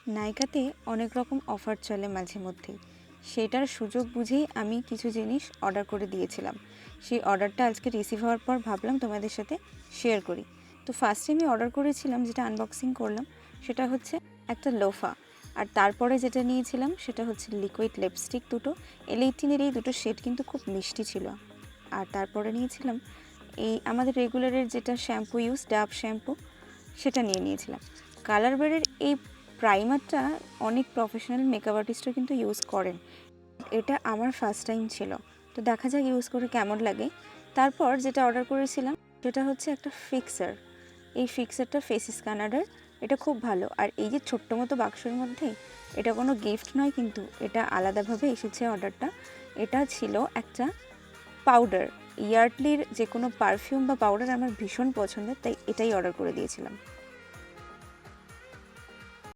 নাইকাতে অনেক রকম অফার চলে মাঝে মধ্যেই, সেটার সুযোগ বুঝেই আমি কিছু জিনিস অর্ডার করে দিয়েছিলাম। সেই অর্ডারটা আজকে রিসিভ হওয়ার পর ভাবলাম তোমাদের সাথে শেয়ার করি। তো ফার্স্টে আমি অর্ডার করেছিলাম, যেটা আনবক্সিং করলাম সেটা হচ্ছে একটা লোফা। আর তারপরে যেটা নিয়েছিলাম সেটা হচ্ছে লিকুইড লিপস্টিক দুটো। L18-এর এই দুটো শেড কিন্তু খুব মিষ্টি ছিল। আর তারপরে নিয়েছিলাম এই আমাদের রেগুলারের যেটা শ্যাম্পু ইউজ, ডাভ শ্যাম্পু, সেটা নিয়েছিলাম। কালার বেরের এই প্রাইমারটা অনেক প্রফেশনাল মেকআপ আর্টিস্টরা কিন্তু ইউজ করেন, এটা আমার ফার্স্ট টাইম ছিল। তো দেখা যাক ইউজ করে কেমন লাগে। তারপর যেটা অর্ডার করেছিলাম সেটা হচ্ছে একটা ফিক্সার। এই ফিক্সারটা ফেস স্ক্যানারের, এটা খুব ভালো। আর এই যে ছোট্ট মতো বাক্সের মধ্যে, এটা কোনো গিফট নয় কিন্তু এটা আলাদাভাবে এসেছে অর্ডারটা। এটা ছিল একটা পাউডার। ইয়ার্ডলির যে কোনো পারফিউম বা পাউডার আমার ভীষণ পছন্দের, তাই এটাই অর্ডার করে দিয়েছিলাম।